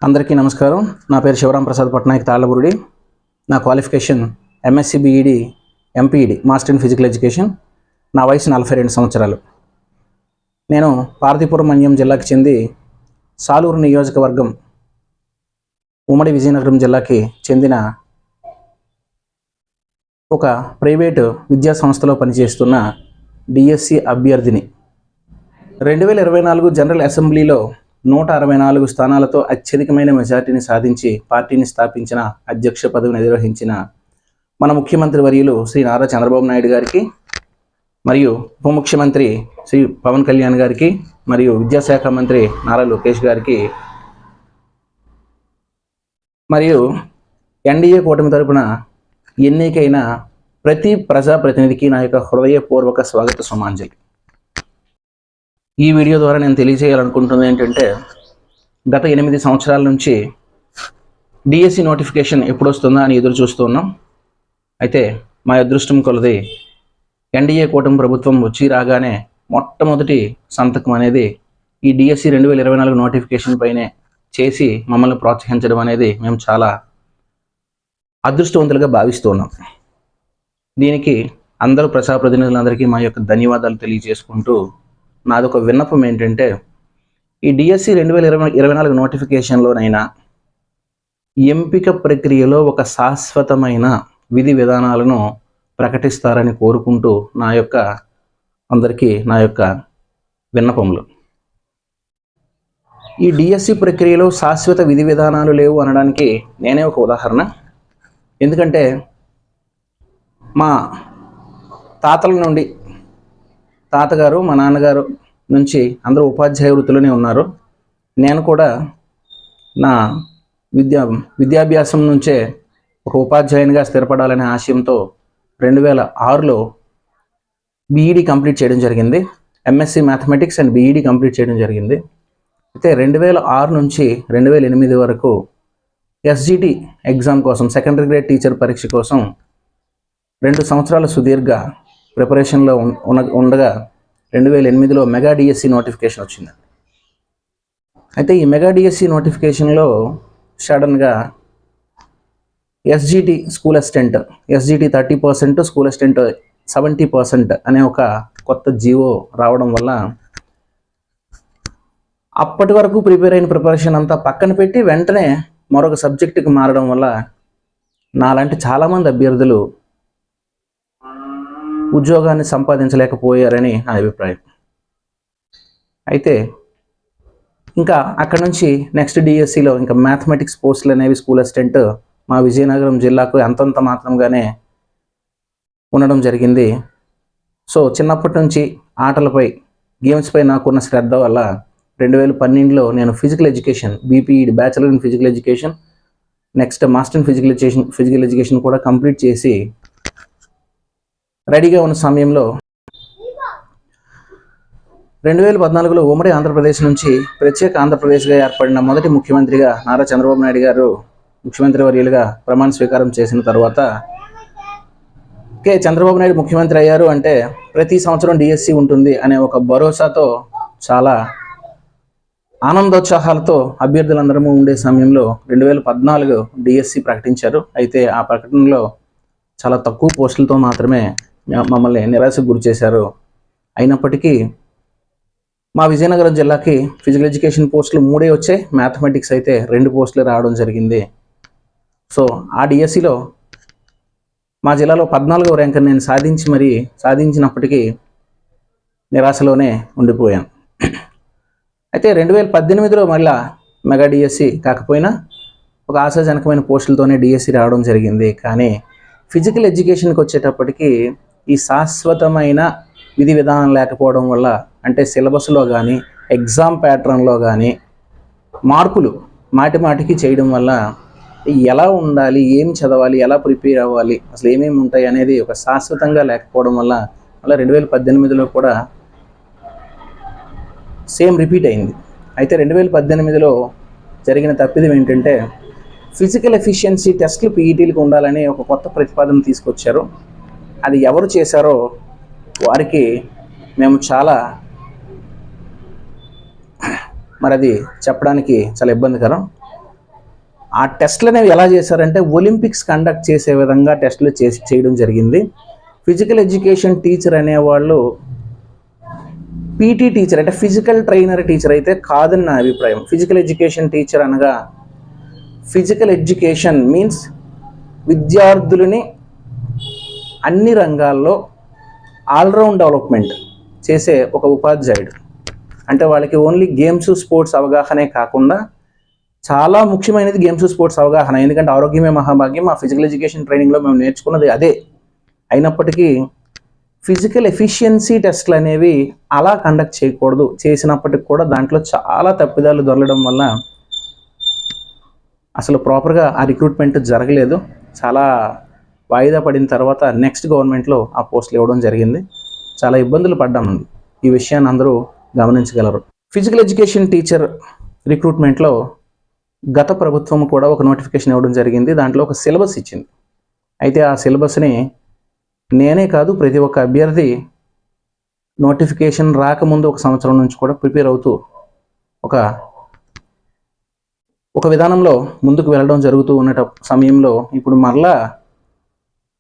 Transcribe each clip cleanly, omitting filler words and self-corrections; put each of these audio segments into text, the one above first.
అందరికీ నమస్కారం. నా పేరు శివరాం ప్రసాద్ పట్నాయక్ తాళ్ళబురుడి. నా qualification MSc BEd MPEd master in physical education. నా వయసు 42 సంవత్సరాలు. నేను పార్వతీపురం మన్యం జిల్లాకి చెంది సాలూరు నియోజకవర్గం ఉమ్మడి విజయనగరం జిల్లాకి చెందిన ఒక ప్రైవేటు విద్యా సంస్థలో పనిచేస్తున్న డిఎస్సి అభ్యర్థిని. 2024 జనరల్ అసెంబ్లీలో 164 స్థానాలతో అత్యధికమైన మెజార్టీని సాధించి పార్టీని స్థాపించిన, అధ్యక్ష పదవిని నిర్వహించిన మన ముఖ్యమంత్రి వర్యులు శ్రీ నారా చంద్రబాబు నాయుడు గారికి, మరియు ఉప ముఖ్యమంత్రి శ్రీ పవన్ కళ్యాణ్ గారికి, మరియు విద్యాశాఖ మంత్రి నారా లోకేష్ గారికి, మరియు ఎన్డీఏ కూటమి తరపున ఎన్నికైన ప్రతి ప్రజాప్రతినిధికి నా యొక్క హృదయపూర్వక స్వాగత సుమాంజలి. ఈ వీడియో ద్వారా నేను తెలియజేయాలనుకుంటుంది ఏంటంటే, గత 8 సంవత్సరాల నుంచి డిఎస్సి నోటిఫికేషన్ ఎప్పుడు వస్తుందా అని ఎదురు చూస్తున్నాం. అయితే మా అదృష్టం కొలది ఎన్డీఏ కూటమి ప్రభుత్వం వచ్చి రాగానే మొట్టమొదటి సంతకం అనేది ఈ డిఎస్సి 2024 నోటిఫికేషన్ పైనే చేసి మమ్మల్ని ప్రోత్సహించడం అనేది మేము చాలా అదృష్టవంతులుగా భావిస్తున్నాం. దీనికి అందరూ ప్రజాప్రతినిధులందరికీ మా యొక్క ధన్యవాదాలు తెలియజేసుకుంటూ, నాదొక విన్నపం ఏంటంటే, ఈ డిఎస్సి 2024 నోటిఫికేషన్లోనైనా ఎంపిక ప్రక్రియలో ఒక శాశ్వతమైన విధి విధానాలను ప్రకటిస్తారని కోరుకుంటూ అందరికీ నా యొక్క విన్నపములు. ఈ డిఎస్సి ప్రక్రియలో శాశ్వత విధి విధానాలు లేవు అనడానికి నేనే ఒక ఉదాహరణ. ఎందుకంటే మా తాతల నుండి, తాతగారు మా నాన్నగారు నుంచి అందరూ ఉపాధ్యాయ వృత్తిలోనే ఉన్నారు. నేను కూడా నా విద్యాభ్యాసం నుంచే ఒక ఉపాధ్యాయునిగా స్థిరపడాలనే ఆశయంతో 2006లో బీఈడి కంప్లీట్ చేయడం జరిగింది. MSc mathematics and BEd complete చేయడం జరిగింది. అయితే 2006 నుంచి 2008 వరకు ఎస్జిటి ఎగ్జామ్ కోసం, సెకండరీ గ్రేడ్ టీచర్ పరీక్ష కోసం 2 సంవత్సరాల సుదీర్ఘ ప్రిపరేషన్లో ఉండగా 2008లో మెగా డిఎస్సి నోటిఫికేషన్ వచ్చింది. అయితే ఈ మెగా డిఎస్సి నోటిఫికేషన్లో సడన్గా SGT school assistant, SGT 30%, school assistant 70% అనే ఒక కొత్త జీవో రావడం వల్ల అప్పటి వరకు ప్రిపేర్ అయిన ప్రిపరేషన్ అంతా పక్కన పెట్టి వెంటనే మరొక సబ్జెక్టుకి మారడం వల్ల నాలాంటి చాలామంది అభ్యర్థులు ఉద్యోగాన్ని సంపాదించలేకపోయారని నా అభిప్రాయం. అయితే ఇంకా అక్కడ నుంచి నెక్స్ట్ డిఎస్సిలో ఇంకా మ్యాథమెటిక్స్ పోస్టులు అనేవి స్కూల్ అసిస్టెంట్ మా విజయనగరం జిల్లాకు అంతంత మాత్రంగానే ఉండడం జరిగింది. సో చిన్నప్పటి నుంచి ఆటలపై, గేమ్స్పై నాకున్న శ్రద్ధ వల్ల 2012లో నేను physical education, BPEd bachelor in physical education, next master in physical education కూడా కంప్లీట్ చేసి రెడీగా ఉన్న సమయంలో 2014లో ఉమ్మడి ఆంధ్రప్రదేశ్ నుంచి ప్రత్యేక ఆంధ్రప్రదేశ్గా ఏర్పడిన మొదటి ముఖ్యమంత్రిగా నారా చంద్రబాబు నాయుడు గారు ముఖ్యమంత్రి వర్యులుగా ప్రమాణ స్వీకారం చేసిన తర్వాత, చంద్రబాబు నాయుడు ముఖ్యమంత్రి అయ్యారు అంటే ప్రతి సంవత్సరం డిఎస్సి ఉంటుంది అనే ఒక భరోసాతో, చాలా ఆనందోత్సాహాలతో అభ్యర్థులందరూ ఉండే సమయంలో 2014 డిఎస్సి ప్రకటించారు. అయితే ఆ ప్రకటనలో చాలా తక్కువ పోస్టులతో మాత్రమే మమ్మల్ని నిరాశకు గురి చేశారు. అయినప్పటికీ మా విజయనగరం జిల్లాకి ఫిజికల్ ఎడ్యుకేషన్ పోస్టులు 3 వచ్చాయి, మ్యాథమెటిక్స్ అయితే 2 పోస్టులు రావడం జరిగింది. సో ఆ డిఎస్సిలో మా జిల్లాలో 14వ ర్యాంక్ నేను సాధించినప్పటికీ నిరాశలోనే ఉండిపోయాను. అయితే 2018లో మళ్ళీ మెగా డిఎస్సి కాకపోయినా ఒక ఆశాజనకమైన పోస్టులతోనే డిఎస్సి రావడం జరిగింది. కానీ ఫిజికల్ ఎడ్యుకేషన్కి వచ్చేటప్పటికి ఈ శాశ్వతమైన విధి విధానం లేకపోవడం వల్ల, అంటే సిలబస్లో కానీ ఎగ్జామ్ ప్యాటర్న్లో కానీ మార్పులు మాటికి చేయడం వల్ల ఎలా ఉండాలి, ఏం చదవాలి, ఎలా ప్రిపేర్ అవ్వాలి, అసలు ఏమేమి ఉంటాయి అనేది ఒక శాశ్వతంగా లేకపోవడం వల్ల మళ్ళీ 2018లో కూడా సేమ్ రిపీట్ అయింది. అయితే 2018లో జరిగిన తప్పిదం ఏంటంటే, ఫిజికల్ ఎఫిషియన్సీ టెస్టులు పీఈటీలకు ఉండాలని ఒక కొత్త ప్రతిపాదన తీసుకొచ్చారు. అది ఎవరు చేశారో వారికి మేము చాలా మరి అది చెప్పడానికి చాలా ఇబ్బందికరం. ఆ టెస్ట్లు అనేవి ఎలా చేశారంటే ఒలింపిక్స్ కండక్ట్ చేసే విధంగా టెస్టులు చేయడం జరిగింది. ఫిజికల్ ఎడ్యుకేషన్ టీచర్ అనేవాళ్ళు పీటీ టీచర్ అంటే ఫిజికల్ ట్రైనర్ టీచర్ అయితే కాదని నా అభిప్రాయం. ఫిజికల్ ఎడ్యుకేషన్ టీచర్ అనగా ఫిజికల్ ఎడ్యుకేషన్ మీన్స్ విద్యార్థులని అన్ని రంగాల్లో ఆల్రౌండ్ డెవలప్మెంట్ చేసే ఒక ఉపాధ్యాయుడు. అంటే వాళ్ళకి ఓన్లీ గేమ్స్ స్పోర్ట్స్ అవగాహనే కాకుండా చాలా ముఖ్యమైనది గేమ్స్ స్పోర్ట్స్ అవగాహన. ఎందుకంటే ఆరోగ్యమే మహాభాగ్యం. ఆ ఫిజికల్ ఎడ్యుకేషన్ ట్రైనింగ్లో మేము నేర్చుకున్నది అదే. అయినప్పటికీ ఫిజికల్ ఎఫిషియన్సీ టెస్ట్లు అనేవి అలా కండక్ట్ చేయకూడదు. చేసినప్పటికి కూడా దాంట్లో చాలా తప్పిదాలు దొరలడం వల్ల అసలు ప్రాపర్గా ఆ రిక్రూట్మెంట్ జరగలేదు. చాలా వాయిదా పడిన తర్వాత నెక్స్ట్ గవర్నమెంట్లో ఆ పోస్టులు ఇవ్వడం జరిగింది. చాలా ఇబ్బందులు పడ్డాము. ఈ విషయాన్ని అందరూ గమనించగలరు. ఫిజికల్ ఎడ్యుకేషన్ టీచర్ రిక్రూట్మెంట్లో గత ప్రభుత్వం కూడా ఒక నోటిఫికేషన్ ఇవ్వడం జరిగింది. దాంట్లో ఒక సిలబస్ ఇచ్చింది. అయితే ఆ సిలబస్ని నేనే కాదు ప్రతి ఒక్క అభ్యర్థి నోటిఫికేషన్ రాకముందు 1 సంవత్సరం నుంచి కూడా ప్రిపేర్ అవుతూ ఒక విధానంలో ముందుకు వెళ్ళడం జరుగుతూ ఉన్న సమయంలో ఇప్పుడు మరలా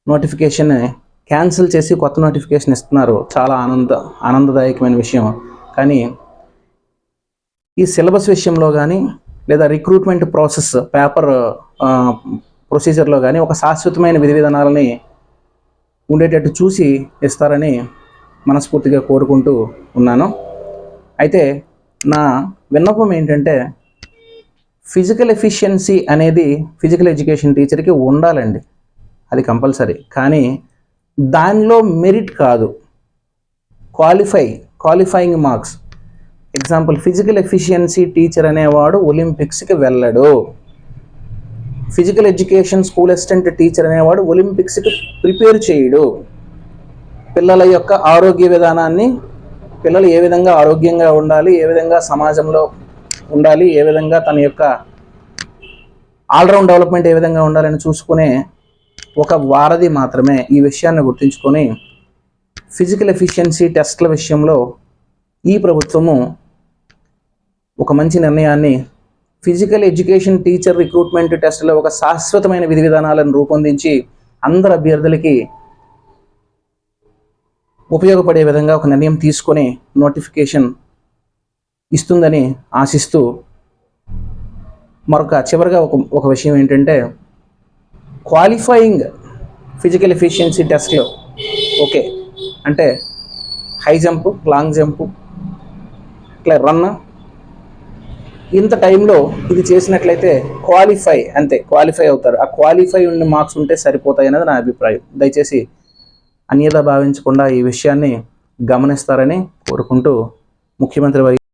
నోటిఫికేషన్ క్యాన్సిల్ చేసి కొత్త నోటిఫికేషన్ ఇస్తున్నారు. చాలా ఆనందదాయకమైన విషయం. కానీ ఈ సిలబస్ విషయంలో కానీ లేదా రిక్రూట్మెంట్ ప్రాసెస్ పేపర్ ప్రొసీజర్లో కానీ ఒక శాశ్వతమైన విధి విధానాలని ఉండేటట్టు చూసి ఇస్తారని మనస్ఫూర్తిగా కోరుకుంటూ ఉన్నాను. అయితే నా విన్నపం ఏంటంటే ఫిజికల్ ఎఫిషియన్సీ అనేది ఫిజికల్ ఎడ్యుకేషన్ టీచర్కి ఉండాలండి, అది కంపల్సరీ. కానీ దానిలో మెరిట్ కాదు, qualifying marks. Example, physical efficiency teacher అనేవాడు ఒలింపిక్స్కి వెళ్ళడు. Physical education school assistant teacher అనేవాడు ఒలింపిక్స్కి ప్రిపేర్ చేయడు. పిల్లల యొక్క ఆరోగ్య విధానాన్ని, పిల్లలు ఏ విధంగా ఆరోగ్యంగా ఉండాలి, ఏ విధంగా సమాజంలో ఉండాలి, ఏ విధంగా తన యొక్క ఆల్రౌండ్ డెవలప్మెంట్ ఏ విధంగా ఉండాలని చూసుకునే ఒక వారధి మాత్రమే. ఈ విషయాన్ని గుర్తుంచుకొని ఫిజికల్ ఎఫిషియన్సీ టెస్ట్ల విషయంలో ఈ ప్రభుత్వము ఒక మంచి నిర్ణయాన్ని, ఫిజికల్ ఎడ్యుకేషన్ టీచర్ రిక్రూట్మెంట్ టెస్ట్లో ఒక శాశ్వతమైన విధి విధానాలను రూపొందించి అందరు అభ్యర్థులకి ఉపయోగపడే విధంగా ఒక నిర్ణయం తీసుకొని నోటిఫికేషన్ ఇస్తుందని ఆశిస్తూ, చివరిగా ఒక విషయం ఏంటంటే, క్వాలిఫైయింగ్ ఫిజికల్ ఎఫిషియన్సీ టెస్ట్లో ఓకే అంటే హై జంప్, లాంగ్ జంప్, ఇట్లా రన్, ఇంత టైంలో ఇది చేసినట్లయితే క్వాలిఫై అవుతారు. ఆ క్వాలిఫై ఉండే మార్క్స్ ఉంటే సరిపోతాయి అనేది నా అభిప్రాయం. దయచేసి అన్యదా భావించకుండా ఈ విషయాన్ని గమనిస్తారని కోరుకుంటూ ముఖ్యమంత్రి